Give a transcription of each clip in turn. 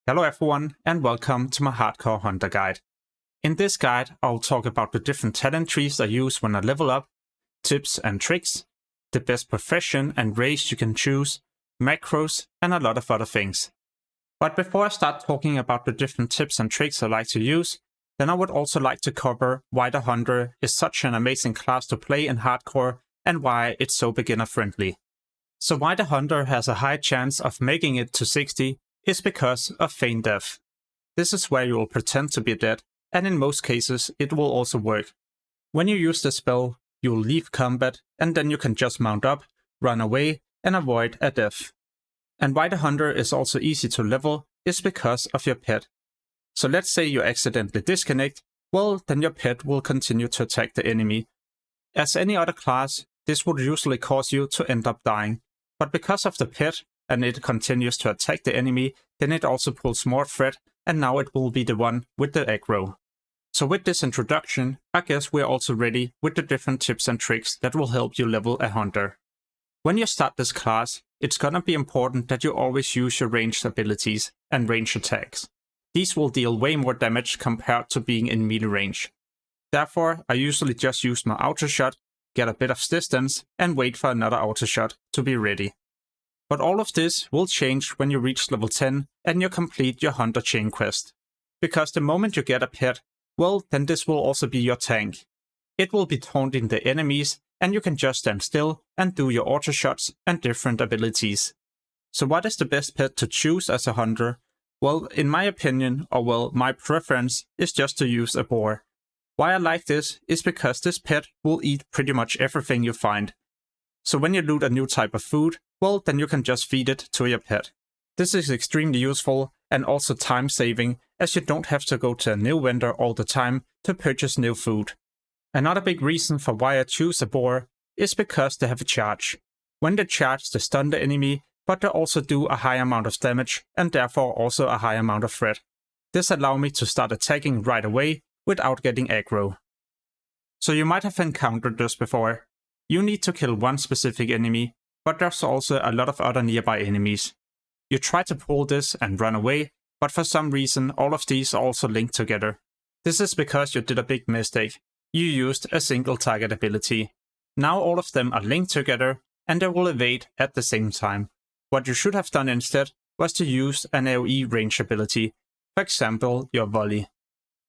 Hello everyone and welcome to my Hardcore Hunter guide. In this guide I'll talk about the different talent trees I use when I level up, tips and tricks, the best profession and race you can choose, macros and a lot of other things. But before I start talking about the different tips and tricks I like to use, then I would also like to cover why the Hunter is such an amazing class to play in Hardcore and why it's so beginner friendly. So why the Hunter has a high chance of making it to 60 is because of feign death. This is where you will pretend to be dead, and in most cases it will also work. When you use the spell, you will leave combat and then you can just mount up, run away and avoid a death. And why the Hunter is also easy to level is because of your pet. So let's say you accidentally disconnect, well then your pet will continue to attack the enemy. As any other class, this would usually cause you to end up dying, but because of the pet, and it continues to attack the enemy, then it also pulls more threat, and now it will be the one with the aggro. So with this introduction, I guess we're also ready with the different tips and tricks that will help you level a Hunter. When you start this class, it's gonna be important that you always use your ranged abilities and ranged attacks. These will deal way more damage compared to being in melee range. Therefore, I usually just use my auto shot, get a bit of distance, and wait for another auto shot to be ready. But all of this will change when you reach level 10 and you complete your Hunter chain quest. Because the moment you get a pet, well then this will also be your tank. It will be taunting the enemies and you can just stand still and do your auto shots and different abilities. So what is the best pet to choose as a Hunter? Well, in my opinion, or well, my preference is just to use a boar. Why I like this is because this pet will eat pretty much everything you find. So when you loot a new type of food, well then you can just feed it to your pet. This is extremely useful and also time saving, as you don't have to go to a new vendor all the time to purchase new food. Another big reason for why I choose a boar is because they have a charge. When they charge, they stun the enemy, but they also do a high amount of damage and therefore also a high amount of threat. This allows me to start attacking right away without getting aggro. So you might have encountered this before. You need to kill one specific enemy, but there's also a lot of other nearby enemies. You try to pull this and run away, but for some reason all of these are also linked together. This is because you did a big mistake. You used a single target ability. Now all of them are linked together and they will evade at the same time. What you should have done instead was to use an AoE range ability, for example your volley.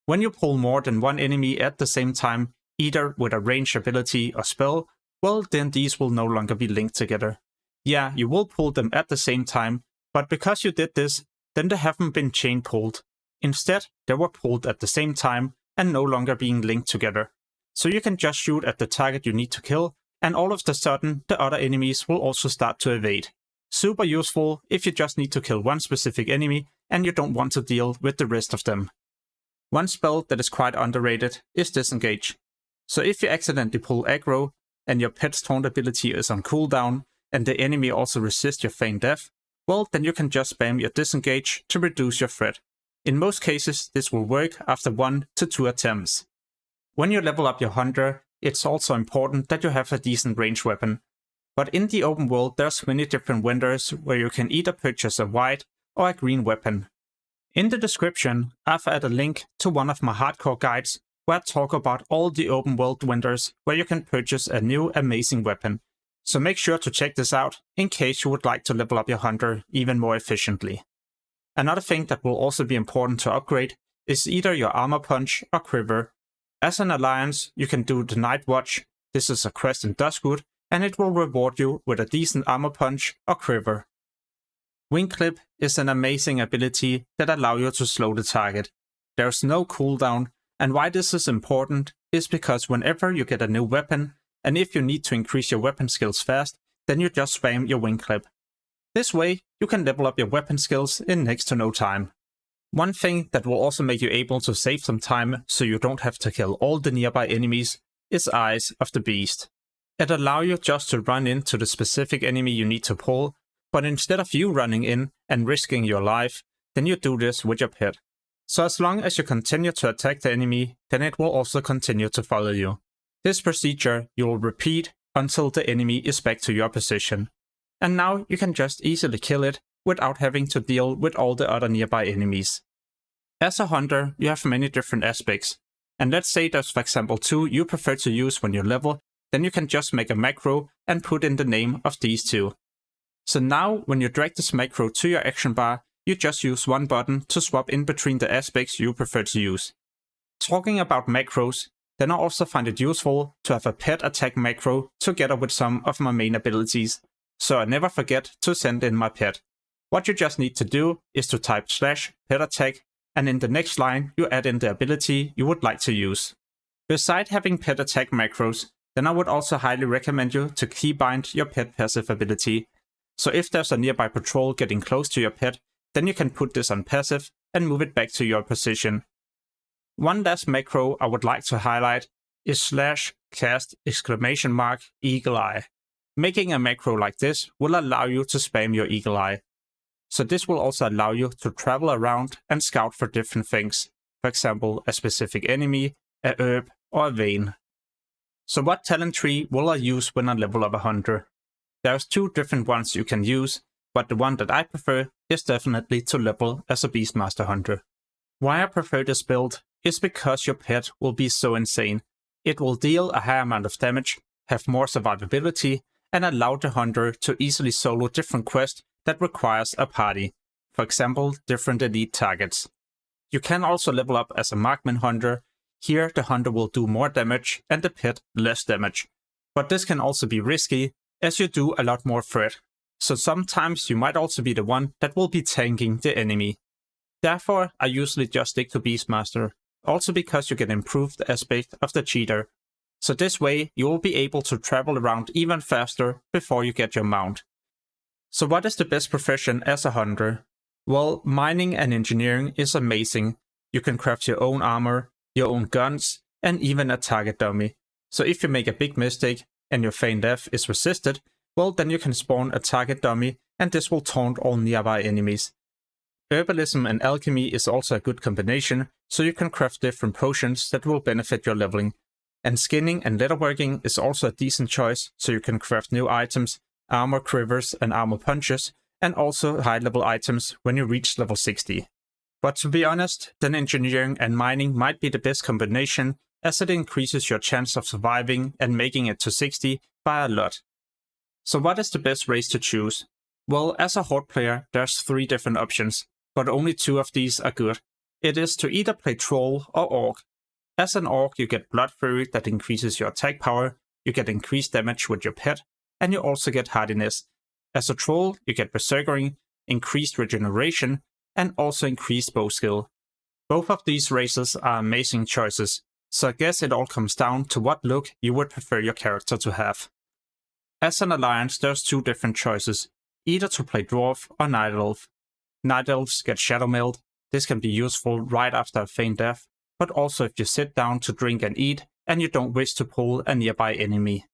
When you pull more than one enemy at the same time, either with a range ability or spell, well then these will no longer be linked together. Yeah, you will pull them at the same time, but because you did this, then they haven't been chain pulled. Instead, they were pulled at the same time and no longer being linked together. So you can just shoot at the target you need to kill, and all of a sudden the other enemies will also start to evade. Super useful if you just need to kill one specific enemy and you don't want to deal with the rest of them. One spell that is quite underrated is disengage. So if you accidentally pull aggro, and your pet's taunt ability is on cooldown, and the enemy also resists your feign death, well then you can just spam your disengage to reduce your threat. In most cases this will work after 1 to 2 attempts. When you level up your Hunter, it's also important that you have a decent range weapon. But in the open world there's many different vendors where you can either purchase a white or a green weapon. In the description I've added a link to one of my hardcore guides where I talk about all the open world vendors where you can purchase a new amazing weapon. So make sure to check this out in case you would like to level up your Hunter even more efficiently. Another thing that will also be important to upgrade is either your armor punch or quiver. As an alliance, you can do the Night Watch. This is a quest in Duskwood and it will reward you with a decent armor punch or quiver. Wing Clip is an amazing ability that allows you to slow the target. There's no cooldown. And why this is important is because whenever you get a new weapon, and if you need to increase your weapon skills fast, then you just spam your wing clip. This way, you can level up your weapon skills in next to no time. One thing that will also make you able to save some time so you don't have to kill all the nearby enemies is Eyes of the Beast. It allows you just to run into the specific enemy you need to pull, but instead of you running in and risking your life, then you do this with your pet. So as long as you continue to attack the enemy, then it will also continue to follow you. This procedure you will repeat until the enemy is back to your position. And now you can just easily kill it without having to deal with all the other nearby enemies. As a hunter, you have many different aspects, and let's say there's for example 2 you prefer to use when you level, then you can just make a macro and put in the name of these 2. So now when you drag this macro to your action bar, you just use one button to swap in between the aspects you prefer to use. Talking about macros, then I also find it useful to have a pet attack macro together with some of my main abilities, so I never forget to send in my pet. What you just need to do is to type /pet attack, and in the next line you add in the ability you would like to use. Besides having pet attack macros, then I would also highly recommend you to keybind your pet passive ability. So if there's a nearby patrol getting close to your pet, then you can put this on passive and move it back to your position. One last macro I would like to highlight is /cast eagle eye. Making a macro like this will allow you to spam your eagle eye. So this will also allow you to travel around and scout for different things, for example a specific enemy, a herb or a vein. So what talent tree will I use when I level up a hunter? There's 2 different ones you can use, but the one that I prefer is definitely to level as a Beastmaster hunter. Why I prefer this build is because your pet will be so insane. It will deal a high amount of damage, have more survivability, and allow the hunter to easily solo different quests that requires a party, for example different elite targets. You can also level up as a marksman hunter. Here the hunter will do more damage and the pet less damage, but this can also be risky as you do a lot more threat, so sometimes you might also be the one that will be tanking the enemy. Therefore I usually just stick to Beastmaster, also because you get improved aspect of the cheater. So this way you will be able to travel around even faster before you get your mount. So what is the best profession as a hunter? Well, mining and engineering is amazing. You can craft your own armor, your own guns, and even a target dummy. So if you make a big mistake and your feign death is resisted, well then you can spawn a target dummy and this will taunt all nearby enemies. Herbalism and alchemy is also a good combination, so you can craft different potions that will benefit your leveling. And skinning and leatherworking is also a decent choice, so you can craft new items, armor quivers and armor punches, and also high level items when you reach level 60. But to be honest, then engineering and mining might be the best combination, as it increases your chance of surviving and making it to 60 by a lot. So what is the best race to choose? Well, as a horde player, there's 3 different options, but only 2 of these are good. It is to either play troll or orc. As an orc, you get blood fury that increases your attack power, you get increased damage with your pet, and you also get hardiness. As a troll, you get berserkering, increased regeneration, and also increased bow skill. Both of these races are amazing choices, so I guess it all comes down to what look you would prefer your character to have. As an alliance, there's 2 different choices, either to play dwarf or night elf. Night elves get shadow meld. This can be useful right after a feign death, but also if you sit down to drink and eat and you don't wish to pull a nearby enemy.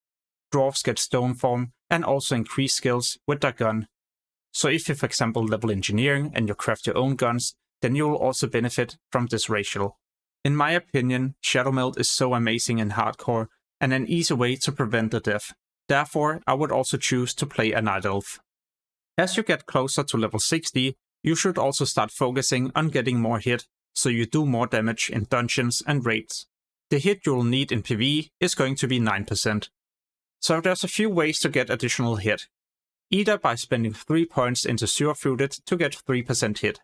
Dwarves get stone form and also increase skills with their gun. So if you for example level engineering and you craft your own guns, then you will also benefit from this racial. In my opinion, shadow meld is so amazing in hardcore and an easy way to prevent the death. Therefore, I would also choose to play a night elf. As you get closer to level 60, you should also start focusing on getting more hit, so you do more damage in dungeons and raids. The hit you will need in PvE is going to be 9%. So there's a few ways to get additional hit. Either by spending 3 points into Surefruited to get 3% hit.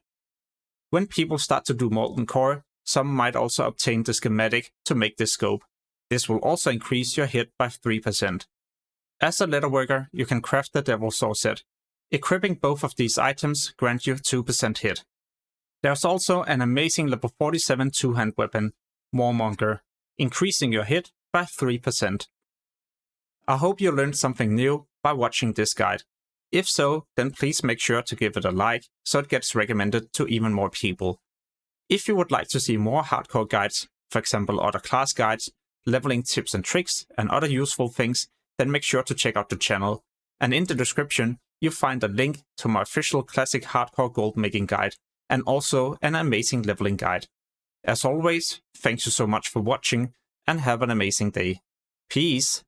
When people start to do Molten Core, some might also obtain the schematic to make this scope. This will also increase your hit by 3%. As a leatherworker, you can craft the Devil Saw set. Equipping both of these items grants you 2% hit. There's also an amazing level 47 two-hand weapon, Warmonger, increasing your hit by 3%. I hope you learned something new by watching this guide. If so, then please make sure to give it a like so it gets recommended to even more people. If you would like to see more hardcore guides, for example other class guides, leveling tips and tricks, and other useful things, then make sure to check out the channel. And in the description, you'll find a link to my official classic hardcore gold making guide, and also an amazing leveling guide. As always, thanks you so much for watching, and have an amazing day. Peace!